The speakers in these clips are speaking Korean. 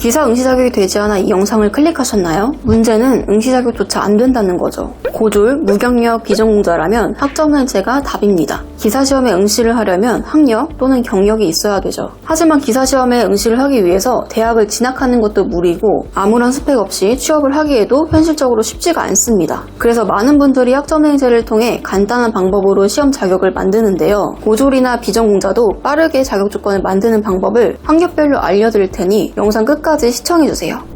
기사 응시 자격이 되지 않아 이 영상을 클릭하셨나요? 문제는 응시 자격조차 안 된다는 거죠. 고졸, 무경력, 비전공자라면 학점은제가 답입니다. 기사시험에 응시를 하려면 학력 또는 경력이 있어야 되죠. 하지만 기사시험에 응시를 하기 위해서 대학을 진학하는 것도 무리고 아무런 스펙 없이 취업을 하기에도 현실적으로 쉽지가 않습니다. 그래서 많은 분들이 학점행제를 통해 간단한 방법으로 시험 자격을 만드는데요. 고졸이나 비전공자도 빠르게 자격 조건을 만드는 방법을 학력별로 알려드릴 테니 영상 끝까지 시청해주세요.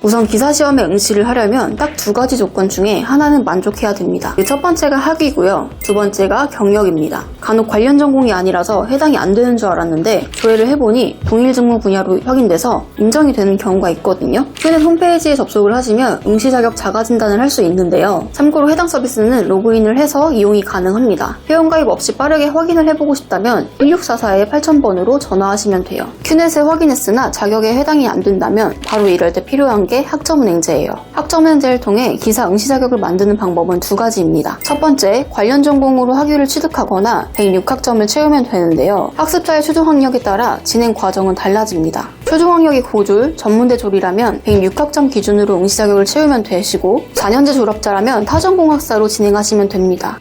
우선 기사시험에 응시를 하려면 딱 두 가지 조건 중에 하나는 만족해야 됩니다. 첫 번째가 학위고요. 두 번째가 경력입니다. 간혹 관련 전공이 아니라서 해당이 안 되는 줄 알았는데 조회를 해보니 동일 직무 분야로 확인돼서 인정이 되는 경우가 있거든요. 큐넷 홈페이지에 접속을 하시면 응시 자격 자가 진단을 할 수 있는데요. 참고로 해당 서비스는 로그인을 해서 이용이 가능합니다. 회원가입 없이 빠르게 확인을 해보고 싶다면 1644-8000번으로 전화하시면 돼요. 큐넷에 확인했으나 자격에 해당이 안 된다면 바로 이럴 때 필요한 게 학점은행제예요. 학점은행제를 통해 기사 응시 자격을 만드는 방법은 두 가지입니다. 첫 번째, 관련 전공으로 학위를 취득하거나 106학점을 채우면 되는데요. 학습자의 최종 학력에 따라 진행 과정은 달라집니다. 최종 학력이 고졸, 전문대 졸이라면 106학점 기준으로 응시 자격을 채우면 되시고 4년제 졸업자라면 타전공학사로 진행하시면 됩니다.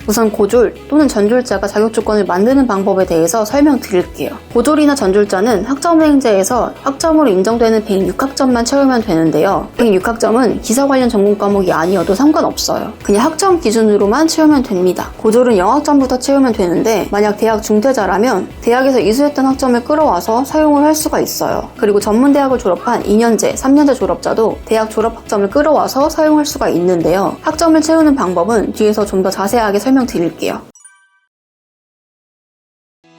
우선 고졸 또는 전졸자가 자격 조건을 만드는 방법에 대해서 설명드릴게요. 고졸이나 전졸자는 학점행제에서 학점으로 인정되는 106학점만 채우면 되는데요. 106학점은 기사 관련 전공 과목이 아니어도 상관없어요. 그냥 학점 기준으로만 채우면 됩니다. 고졸은 0학점부터 채우면 되는데 만약 대학 중퇴자라면 대학에서 이수했던 학점을 끌어와서 사용을 할 수가 있어요. 그리고 전문대학을 졸업한 2년제, 3년제 졸업자도 대학 졸업학점을 끌어와서 사용할 수가 있는데요. 학점을 채우는 방법은 뒤에서 좀 더 자세하게 설명드릴게요.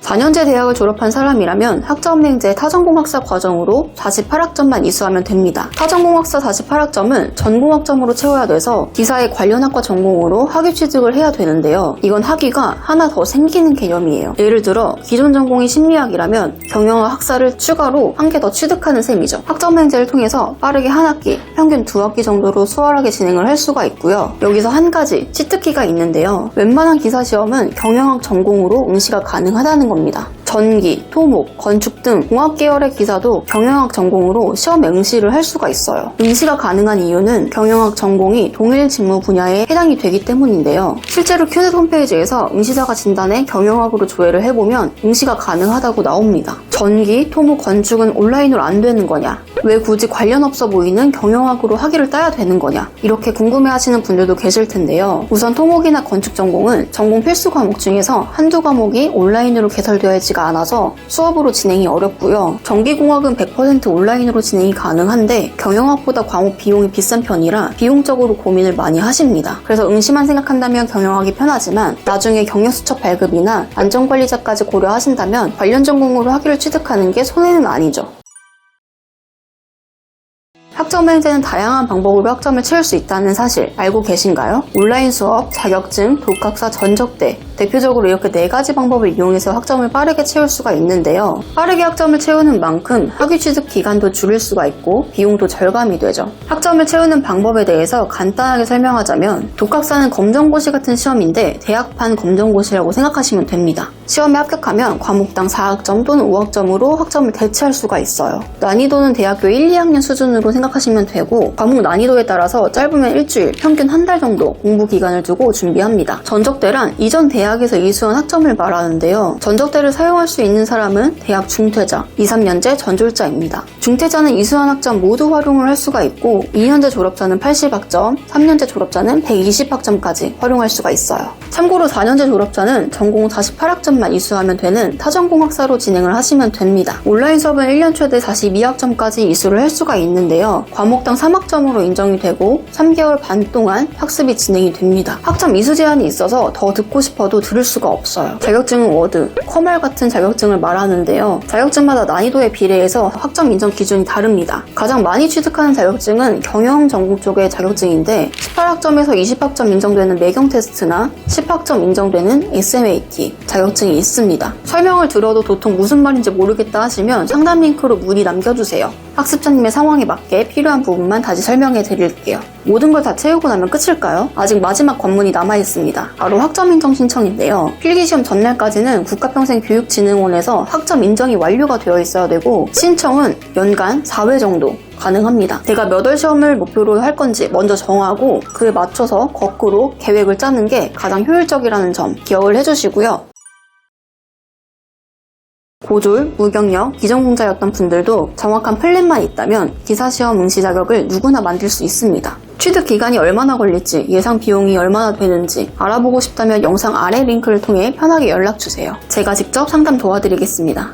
4년제 대학을 졸업한 사람이라면 학점행제 타전공학사 과정으로 48학점만 이수하면 됩니다. 타전공학사 48학점은 전공학점으로 채워야 돼서 기사의 관련 학과 전공으로 학위 취득을 해야 되는데요. 이건 학위가 하나 더 생기는 개념이에요. 예를 들어 기존 전공이 심리학이라면 경영학 학사를 추가로 한 개 더 취득하는 셈이죠. 학점행제를 통해서 빠르게 한 학기, 평균 2학기 정도로 수월하게 진행을 할 수가 있고요. 여기서 한 가지 치트키가 있는데요. 웬만한 기사시험은 경영학 전공으로 응시가 가능하다는 겁니다. 전기, 토목, 건축 등 공학 계열의 기사도 경영학 전공으로 시험에 응시를 할 수가 있어요. 응시가 가능한 이유는 경영학 전공이 동일 직무 분야에 해당이 되기 때문인데요. 실제로 큐넷 홈페이지에서 응시자가 진단에 경영학으로 조회를 해보면 응시가 가능하다고 나옵니다. 전기, 토목, 건축은 온라인으로 안 되는 거냐? 왜 굳이 관련 없어 보이는 경영학으로 학위를 따야 되는 거냐? 이렇게 궁금해하시는 분들도 계실 텐데요. 우선 토목이나 건축 전공은 전공 필수 과목 중에서 한두 과목이 온라인으로 개설되어 있지가 않아서 수업으로 진행이 어렵고요. 전기공학은 100% 온라인으로 진행이 가능한데 경영학보다 과목 비용이 비싼 편이라 비용적으로 고민을 많이 하십니다. 그래서 응시만 생각한다면 경영학이 편하지만 나중에 경력수첩 발급이나 안전관리자까지 고려하신다면 관련 전공으로 학위를 취득하는 게 손해는 아니죠. 학점행제는 다양한 방법으로 학점을 채울 수 있다는 사실 알고 계신가요? 온라인 수업, 자격증, 독학사, 전적대 대표적으로 이렇게 4가지 방법을 이용해서 학점을 빠르게 채울 수가 있는데요. 빠르게 학점을 채우는 만큼 학위 취득 기간도 줄일 수가 있고 비용도 절감이 되죠. 학점을 채우는 방법에 대해서 간단하게 설명하자면 독학사는 검정고시 같은 시험인데 대학판 검정고시라고 생각하시면 됩니다. 시험에 합격하면 과목당 4학점 또는 5학점으로 학점을 대체할 수가 있어요. 난이도는 대학교 1, 2학년 수준으로 생각하시면 되고 과목 난이도에 따라서 짧으면 일주일, 평균 한 달 정도 공부 기간을 두고 준비합니다. 전적대란 이전 대학에서 이수한 학점을 말하는데요. 전적대를 사용할 수 있는 사람은 대학 중퇴자, 2, 3년제 전졸자입니다. 중퇴자는 이수한 학점 모두 활용을 할 수가 있고 2년제 졸업자는 80학점, 3년제 졸업자는 120학점까지 활용할 수가 있어요. 참고로 4년제 졸업자는 전공 48학점만 이수하면 되는 타전공학사로 진행을 하시면 됩니다. 온라인 수업은 1년 최대 42학점까지 이수를 할 수가 있는데요. 과목당 3학점으로 인정이 되고 3개월 반 동안 학습이 진행이 됩니다. 학점 이수 제한이 있어서 더 듣고 싶어도 들을 수가 없어요. 자격증은 워드, 컴활 같은 자격증을 말하는데요. 자격증마다 난이도에 비례해서 학점 인정 기준이 다릅니다. 가장 많이 취득하는 자격증은 경영 전공 쪽의 자격증인데 18학점에서 20학점 인정되는 매경 테스트나 10학점 인정되는 SMAT 자격증이 등이 있습니다. 설명을 들어도 도통 무슨 말인지 모르겠다 하시면 상담 링크로 문의 남겨주세요. 학습자님의 상황에 맞게 필요한 부분만 다시 설명해 드릴게요. 모든 걸 다 채우고 나면 끝일까요? 아직 마지막 관문이 남아있습니다. 바로 학점 인정 신청인데요. 필기시험 전날까지는 국가평생교육진흥원에서 학점 인정이 완료가 되어 있어야 되고 신청은 연간 4회 정도 가능합니다. 내가 몇 월 시험을 목표로 할 건지 먼저 정하고 그에 맞춰서 거꾸로 계획을 짜는 게 가장 효율적이라는 점 기억을 해주시고요. 고졸, 무경력, 비전공자였던 분들도 정확한 플랜만 있다면 기사시험 응시 자격을 누구나 만들 수 있습니다. 취득 기간이 얼마나 걸릴지, 예상 비용이 얼마나 되는지 알아보고 싶다면 영상 아래 링크를 통해 편하게 연락주세요. 제가 직접 상담 도와드리겠습니다.